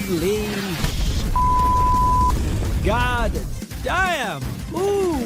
Holy God damn! Ooh,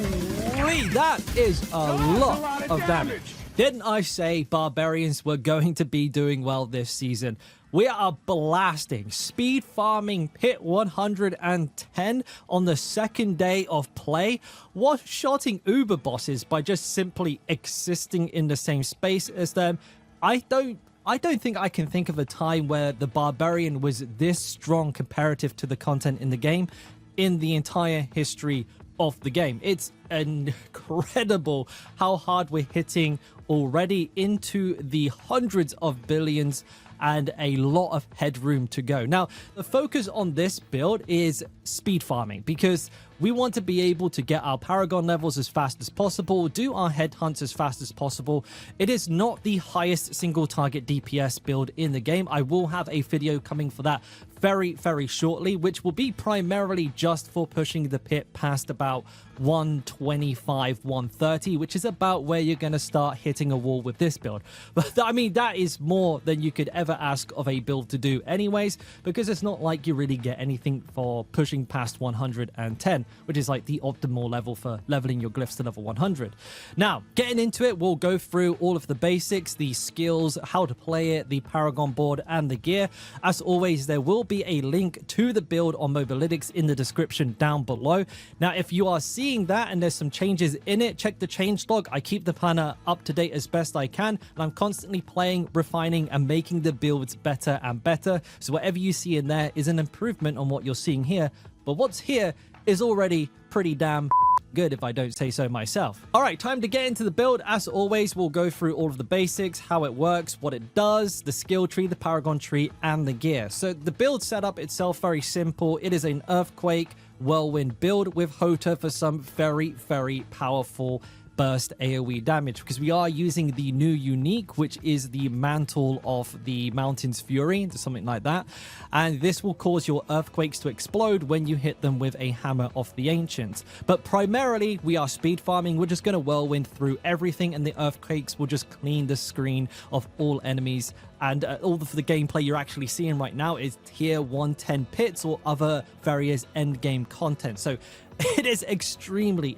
that is a lot of damage. Didn't I say Barbarians were going to be doing well this season? We are blasting, speed farming Pit 110 on the second day of play, one-shotting Uber bosses by just simply existing in the same space as them. I don't think I can think of a time where the Barbarian was this strong comparative to the content in the game in the entire history of the game. It's incredible how hard we're hitting already, into the hundreds of billions and a lot of headroom to go. Now, the focus on this build is speed farming, because we want to be able to get our Paragon levels as fast as possible, do our headhunts as fast as possible. It is not the highest single target DPS build in the game. I will have a video coming for that very shortly, which will be primarily just for pushing the pit past about 125, 130, which is about where you're going to start hitting a wall with this build. But I mean, that is more than you could ever ask of a build to do anyways, because it's not like you really get anything for pushing past 110, which is like the optimal level for leveling your glyphs to level 100. Now, getting into it, we'll go through all of the basics, the skills, how to play it, the Paragon board, and the gear. As always, there will be a link to the build on Mobalytics in the description down below. Now, if you are seeing that and there's some changes in it, check the change log. I keep the planner up to date as best I can, and I'm constantly playing, refining, and making the builds better and better. So whatever you see in there is an improvement on what you're seeing here, but what's here is already pretty damn good, if I don't say so myself. All right, time to get into the build. As always, we'll go through all of the basics, how it works, what it does, the skill tree, the Paragon tree, and the gear. So the build setup itself, very simple. It is an Earthquake Whirlwind build with Hota for some very powerful burst AoE damage, because we are using the new unique, which is the Mantle of the Mountain's Fury, something like that, and this will cause your earthquakes to explode when you hit them with a Hammer of the Ancients. But primarily we are speed farming. We're just going to whirlwind through everything, and the earthquakes will just clean the screen of all enemies. And all of the gameplay you're actually seeing right now is tier 110 pits or other various end game content. So it is extremely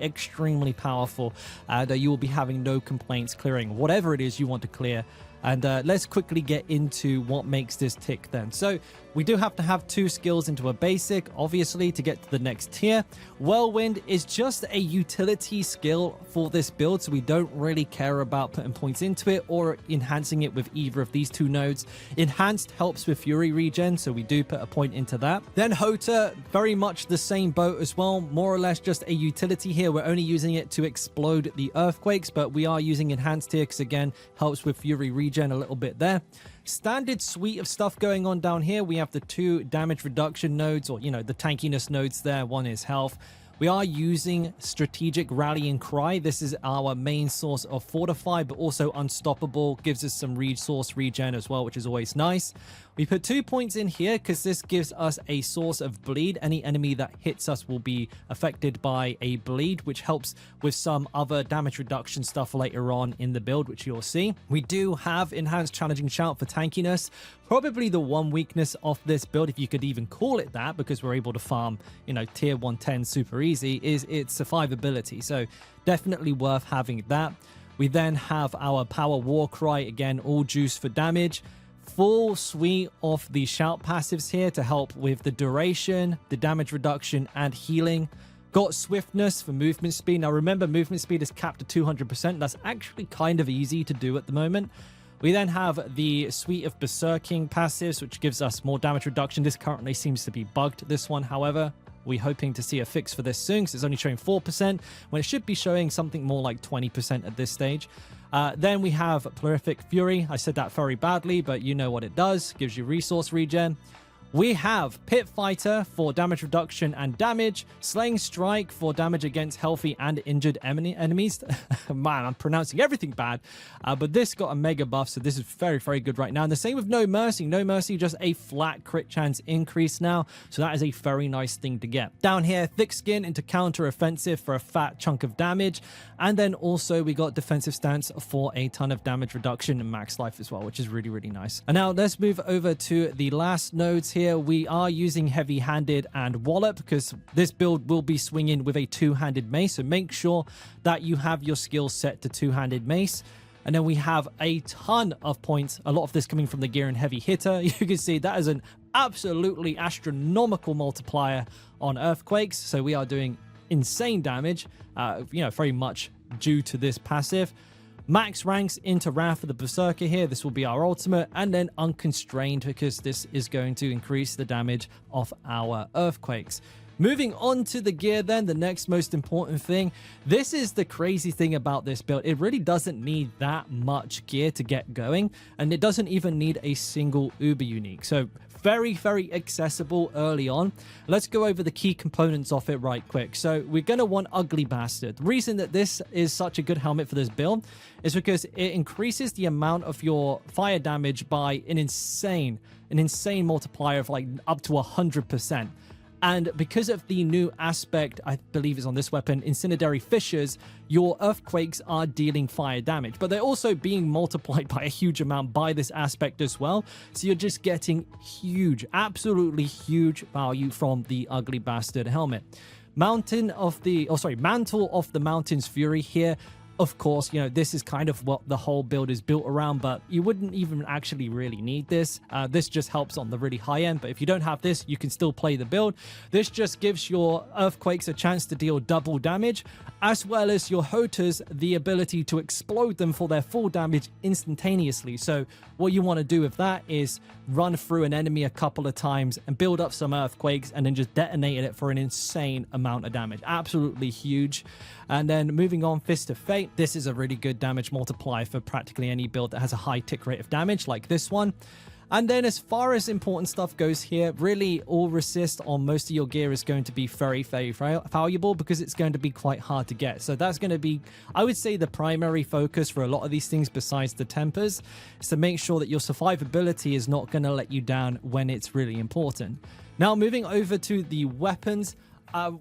powerful, and you will be having no complaints clearing whatever it is you want to clear. And let's quickly get into what makes this tick then. So we do have to have 2 skills into a basic, obviously, to get to the next tier. Whirlwind is just a utility skill for this build, so we don't really care about putting points into it or enhancing it with either of these 2 nodes. Enhanced helps with Fury regen, so we do put a point into that. Then Hota, very much the same boat as well, more or less just a utility here. We're only using it to explode the earthquakes, but we are using enhanced here because, again, helps with Fury regen a little bit there. Standard suite of stuff going on down here. We have the 2 damage reduction nodes, or, you know, the tankiness nodes there. One is health. We are using Strategic Rallying Cry. This is our main source of Fortify, but also Unstoppable. Gives us some resource regen as well, which is always nice. We put 2 points in here because this gives us a source of bleed. Any enemy that hits us will be affected by a bleed, which helps with some other damage reduction stuff later on in the build, which you'll see. We do have Enhanced Challenging Shout for tankiness. Probably the one weakness of this build, if you could even call it that, because we're able to farm, you know, tier 110 super easy, is its survivability. So definitely worth having that. We then have our Power War Cry, again, all juice for damage. Full suite of the shout passives here to help with the duration, the damage reduction, and healing. Got swiftness for movement speed. Now remember, movement speed is capped at 200%. That's actually kind of easy to do at the moment. We then have the suite of berserking passives, which gives us more damage reduction. This currently seems to be bugged, this one, however. We're hoping to see a fix for this soon, because it's only showing 4%, when it should be showing something more like 20% at this stage. Then we have Prolific Fury. I said that very badly, but you know what it does. Gives you resource regen. We have Pit Fighter for damage reduction and damage, Slaying Strike for damage against healthy and injured enemies. Man, I'm pronouncing everything bad. But this got a mega buff, so this is very good right now. And the same with No Mercy. No Mercy, just a flat crit chance increase now. So that is a very nice thing to get. Down here, Thick Skin into counter offensive for a fat chunk of damage. And then also we got Defensive Stance for a ton of damage reduction and max life as well, which is really nice. And now let's move over to the last nodes here. here, we are using heavy-handed and wallop because this build will be swinging with a two-handed mace. So make sure that you have your skills set to two-handed mace. And then we have a ton of points, a lot of this coming from the gear and heavy hitter. You can see that is an absolutely astronomical multiplier on earthquakes. So we are doing insane damage, very much due to this passive. Max ranks into Wrath of the Berserker here. This will be our ultimate, and then Unconstrained because this is going to increase the damage of our earthquakes. Moving on to the gear then, the next most important thing. This is the crazy thing about this build. It really doesn't need that much gear to get going, and it doesn't even need a single uber unique. So very, very accessible early on. Let's go over the key components of it right quick. So we're going to want Ugly Bastard. The reason that this is such a good helmet for this build is because it increases the amount of your fire damage by an insane multiplier of like up to 100%. And because of the new aspect, I believe is on this weapon, Incendiary Fissures, your earthquakes are dealing fire damage, but they're also being multiplied by a huge amount by this aspect as well. So you're just getting huge, absolutely huge value from the Ugly Bastard helmet. Mantle of the Mountain's Fury here. Of course, this is kind of what the whole build is built around, but you wouldn't even actually really need this. This just helps on the really high end, but if you don't have this, you can still play the build. This just gives your earthquakes a chance to deal double damage, as well as your hoters the ability to explode them for their full damage instantaneously. So what you want to do with that is run through an enemy a couple of times and build up some earthquakes and then just detonate it for an insane amount of damage. Absolutely huge. And then moving on, Fist of Fate. This is a really good damage multiplier for practically any build that has a high tick rate of damage like this one. And then as far as important stuff goes here, really all resist on most of your gear is going to be very, very valuable because it's going to be quite hard to get. So that's going to be, I would say, the primary focus for a lot of these things besides the tempers, is to make sure that your survivability is not going to let you down when it's really important. Now moving over to the weapons, a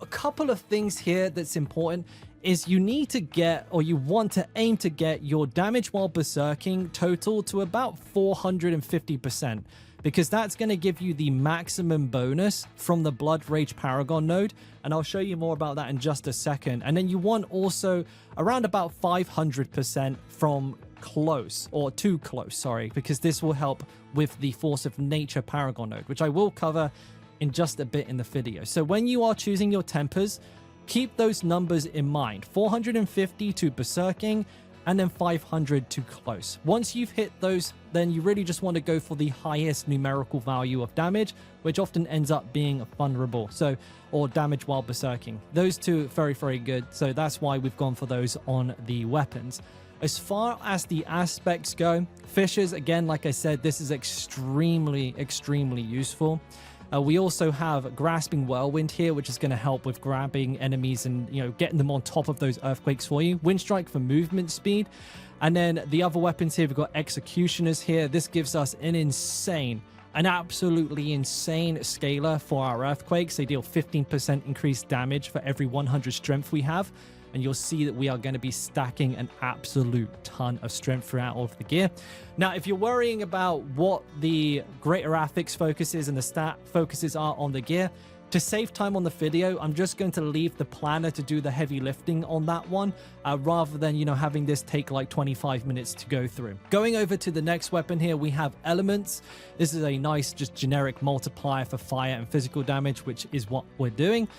couple of things here that's important is you need to get, or you want to aim to get, your damage while berserking total to about 450%, because that's going to give you the maximum bonus from the Blood Rage Paragon node, and I'll show you more about that in just a second. And then you want also around about 500% from close, or too close, sorry, because this will help with the Force of Nature Paragon node, which I will cover in just a bit in the video. So when you are choosing your tempers, keep those numbers in mind. 450 to berserking, and then 500 to close. Once you've hit those, then you really just want to go for the highest numerical value of damage, which often ends up being vulnerable, or damage while berserking. Those two, very, very good. So that's why we've gone for those on the weapons. As far as the aspects go, fissures, again, like I said, this is extremely, extremely useful. We also have Grasping Whirlwind here, which is going to help with grabbing enemies and, getting them on top of those earthquakes for you. Wind Strike for movement speed. And then the other weapons here, we've got Executioners here. This gives us an absolutely insane scaler for our earthquakes. They deal 15% increased damage for every 100 strength we have. And you'll see that we are going to be stacking an absolute ton of strength throughout all of the gear. Now, if you're worrying about what the greater affix focuses and the stat focuses are on the gear, to save time on the video, I'm just going to leave the planner to do the heavy lifting on that one, rather than, having this take like 25 minutes to go through. Going over to the next weapon here, we have Elements. This is a nice, just generic multiplier for fire and physical damage, which is what we're doing.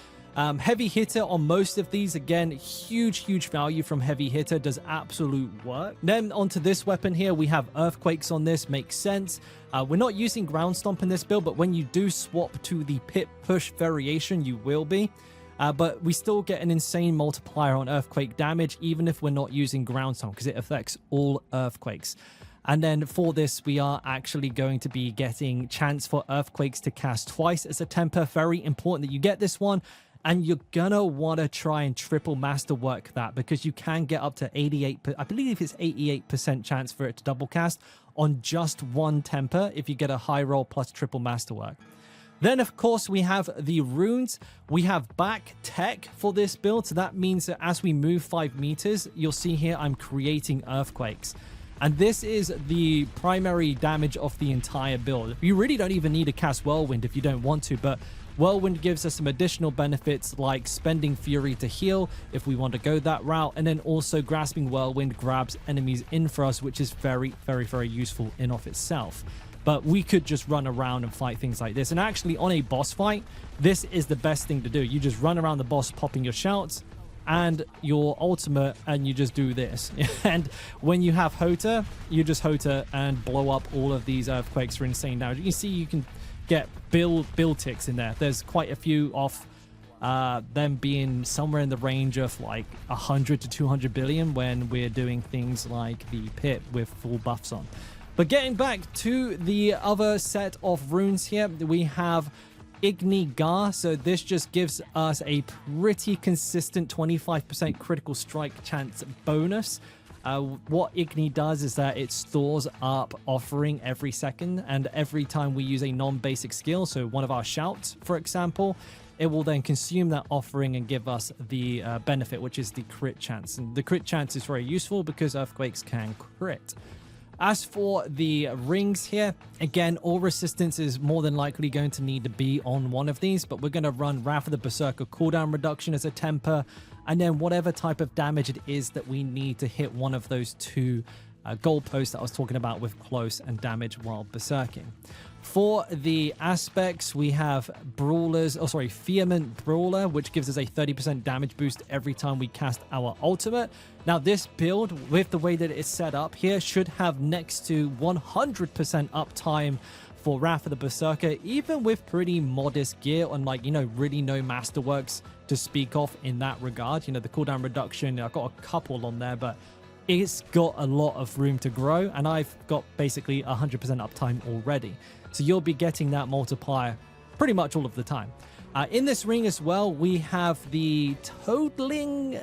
Heavy hitter on most of these, again, huge value from heavy hitter, does absolute work. Then onto this weapon here, we have earthquakes on this, makes sense. We're not using ground stomp in this build, but when you do swap to the pit push variation, you will be. But we still get an insane multiplier on earthquake damage, even if we're not using ground stomp, because it affects all earthquakes. And then for this, we are actually going to be getting chance for earthquakes to cast twice as a temper. Very important that you get this one. And you're gonna want to try and triple masterwork that, because you can get up to 88, I believe it's 88% chance for it to double cast on just one temper if you get a high roll plus triple masterwork. Then, of course, we have the runes. We have back tech for this build. So that means that as we move 5 meters, you'll see here I'm creating earthquakes. And this is the primary damage of the entire build. You really don't even need to cast Whirlwind if you don't want to, but Whirlwind gives us some additional benefits like spending Fury to heal if we want to go that route, and then also grasping Whirlwind grabs enemies in for us, which is very, very, very useful in of itself. But we could just run around and fight things like this. And actually on a boss fight, this is the best thing to do. You just run around the boss popping your shouts and your ultimate, and you just do this. And when you have Hota, you just Hota and blow up all of these earthquakes for insane damage. You can see you can get build ticks in there. There's quite a few off them being somewhere in the range of like 100 to 200 billion when we're doing things like the pit with full buffs on. But getting back to the other set of runes here, we have Igni Gar. So this just gives us a pretty consistent 25% critical strike chance bonus. What Igni does is that it stores up offering every second, and every time we use a non-basic skill, so one of our shouts, for example, it will then consume that offering and give us the benefit, which is the crit chance. And the crit chance is very useful because earthquakes can crit. As for the rings here, again, all resistance is more than likely going to need to be on one of these, but we're going to run Wrath of the Berserker cooldown reduction as a temper, and then whatever type of damage it is that we need to hit one of those two goalposts that I was talking about with close and damage while berserking. For the aspects, we have Vehement Brawler, which gives us a 30% damage boost every time we cast our ultimate. Now, this build, with the way that it's set up here, should have next to 100% uptime for Wrath of the Berserker, even with pretty modest gear on, like, you know, really no masterworks to speak of in that regard. You know, the cooldown reduction, I've got a couple on there, but it's got a lot of room to grow, and I've got basically 100% uptime already. So you'll be getting that multiplier pretty much all of the time. In this ring as well, we have the totaling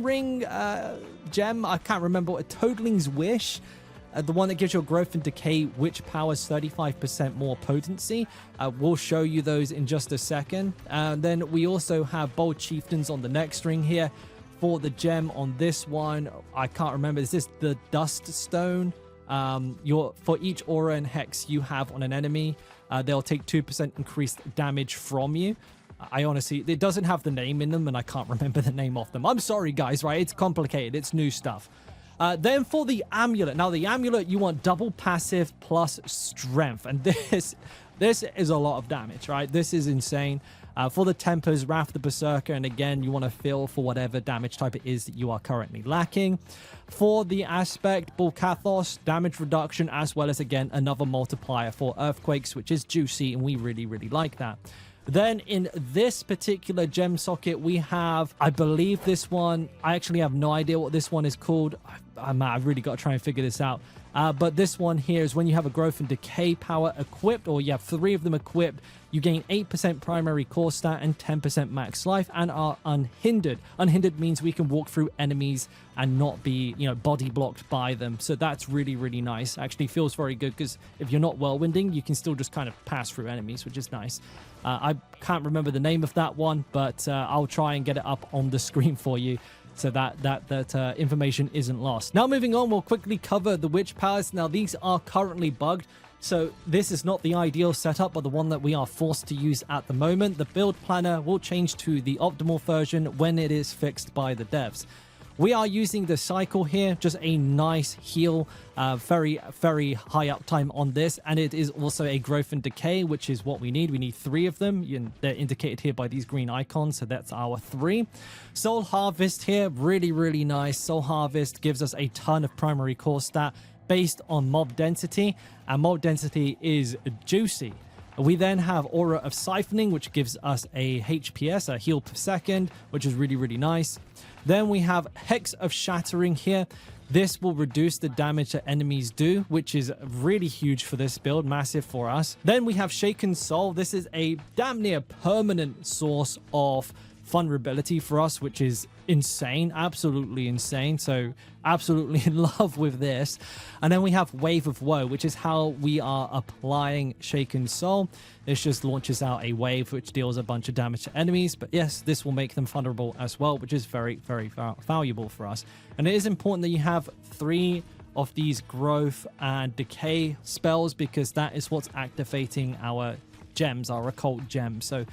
ring gem. I can't remember what Totaling's Wish. The one that gives your growth and decay, which powers 35% more potency. We'll show you those in just a second. Then we also have Bold Chieftains on the next ring here. For the gem on this one, I can't remember. Is this the Dust Stone? For each aura and hex you have on an enemy, they'll take 2% increased damage from you. I honestly, it doesn't have the name in them, and I can't remember the name of them. I'm sorry, guys, right? It's complicated. It's new stuff. Then for the amulet. Now, the amulet, you want double passive plus strength. And this is a lot of damage, right? This is insane. For the tempers, Wrath the Berserker, and again, you want to fill for whatever damage type it is that you are currently lacking. For the aspect, Bulkathos, damage reduction, as well as, again, another multiplier for earthquakes, which is juicy, and we really, really like that. Then in this particular gem socket, we have, I believe this one, I actually have no idea what this one is called. I've really got to try and figure this out. But this one here is when you have a growth and decay power equipped, or you have 3 of them equipped, you gain 8% primary core stat and 10% max life, and are unhindered. Unhindered means we can walk through enemies and not be, you know, body blocked by them. So that's really, really nice. Actually feels very good, because if you're not whirlwinding, you can still just kind of pass through enemies, which is nice. I can't remember the name of that one, but I'll try and get it up on the screen for you, so that information isn't lost. Now, moving on, we'll quickly cover the witch powers. Now, these are currently bugged, so this is not the ideal setup, but the one that we are forced to use at the moment. The build planner will change to the optimal version when it is fixed by the devs. We are using the cycle here, just a nice heal, very, very high uptime on this, and it is also a growth and decay, which is what we need. We need 3 of them. They're indicated here by these green icons, so that's our 3. Soul Harvest here, really, really nice. Soul Harvest gives us a ton of primary core stat based on mob density, and mob density is juicy. We then have Aura of Siphoning, which gives us a HPS, a heal per second, which is really, really nice. Then we have Hex of Shattering here. This will reduce the damage that enemies do, which is really huge for this build, massive for us. Then we have Shaken Soul. This is a damn near permanent source of vulnerability for us, which is insane, absolutely insane. So absolutely in love with this. And then we have Wave of Woe, which is how we are applying Shaken Soul. This just launches out a wave which deals a bunch of damage to enemies, but yes, this will make them vulnerable as well, which is very, very valuable for us. And it is important that you have 3 of these growth and decay spells, because that is what's activating our gems, our occult gems. So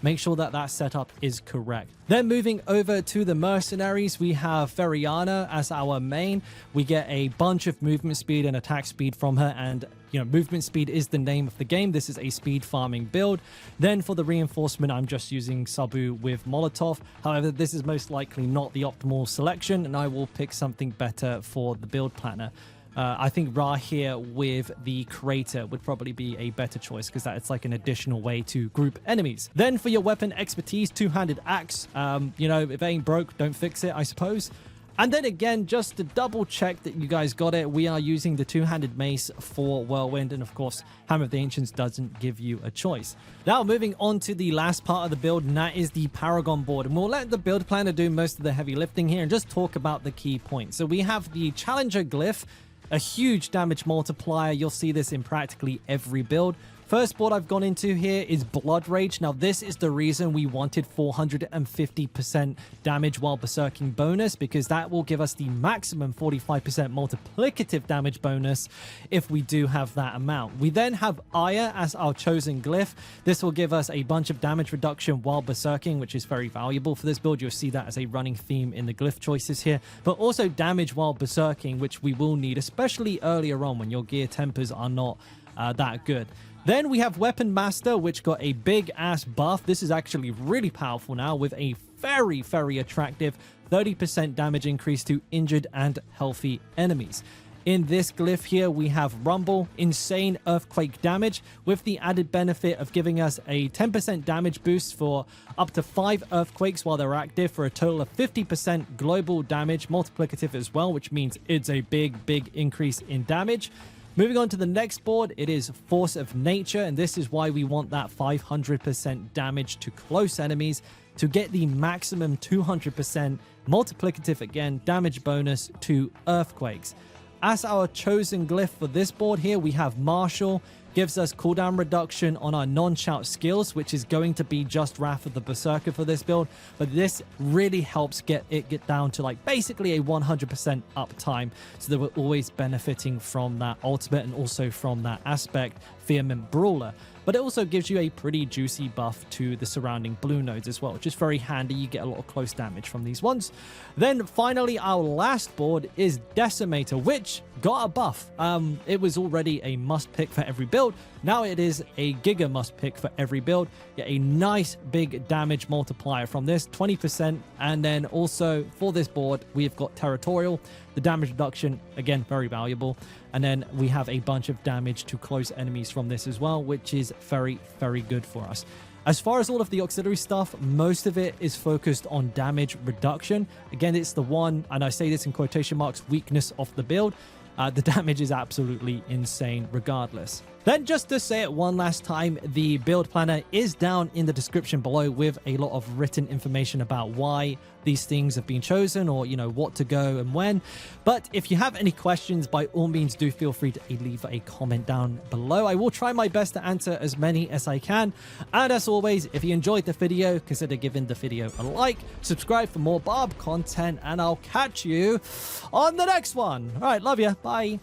make sure that that setup is correct. Then moving over to the mercenaries, we have Feriana as our main. We get a bunch of movement speed and attack speed from her, and movement speed is the name of the game. This is a speed farming build. Then for the reinforcement, I'm just using Sabu with Molotov. However, this is most likely not the optimal selection, and I will pick something better for the build planner. I think Ra here with the Crater would probably be a better choice, because that's like an additional way to group enemies. Then for your weapon expertise, two-handed axe. If it ain't broke, don't fix it, I suppose. And then again, just to double check that you guys got it, we are using the two-handed mace for Whirlwind. And of course, Hammer of the Ancients doesn't give you a choice. Now moving on to the last part of the build, and that is the Paragon board. And we'll let the build planner do most of the heavy lifting here and just talk about the key points. So we have the Challenger Glyph, a huge damage multiplier. You'll see this in practically every build. First board I've gone into here is Blood Rage. Now this is the reason we wanted 450% damage while berserking bonus, because that will give us the maximum 45% multiplicative damage bonus if we do have that amount. We then have Aya as our chosen glyph. This will give us a bunch of damage reduction while berserking, which is very valuable for this build. You'll see that as a running theme in the glyph choices here, but also damage while berserking, which we will need, especially earlier on when your gear tempers are not that good. Then we have Weapon Master, which got a big ass buff. This is actually really powerful now, with a very, very attractive 30% damage increase to injured and healthy enemies. In this glyph here, we have Rumble, insane earthquake damage, with the added benefit of giving us a 10% damage boost for up to 5 earthquakes while they're active, for a total of 50% global damage multiplicative as well, which means it's a big increase in damage. Moving on to the next board, it is Force of Nature, and this is why we want that 500% damage to close enemies to get the maximum 200% multiplicative, again, damage bonus to earthquakes. As our chosen glyph for this board here, we have Martial. Gives us cooldown reduction on our non-shout skills, which is going to be just Wrath of the Berserker for this build. But this really helps get down to like basically a 100% uptime, so that we're always benefiting from that ultimate and also from that aspect, Vehement Brawler. But it also gives you a pretty juicy buff to the surrounding blue nodes as well, which is very handy. You get a lot of close damage from these ones. Then finally, our last board is Decimator, which got a buff. It was already a must pick for every build. Now it is a giga must pick for every build. Get a nice big damage multiplier from this, 20%. And then also for this board, we've got Territorial. The damage reduction, again, very valuable. And then we have a bunch of damage to close enemies from this as well, which is very, very good for us. As far as all of the auxiliary stuff, most of it is focused on damage reduction. Again, it's the one, and I say this in quotation marks, weakness of the build. The damage is absolutely insane regardless. Then just to say it one last time, the build planner is down in the description below with a lot of written information about why these things have been chosen, or what to go and when. But if you have any questions, by all means do feel free to leave a comment down below. I will try my best to answer as many as I can. And as always, if you enjoyed the video, consider giving the video a like, subscribe for more Barb content, and I'll catch you on the next one. All right, love you. Bye.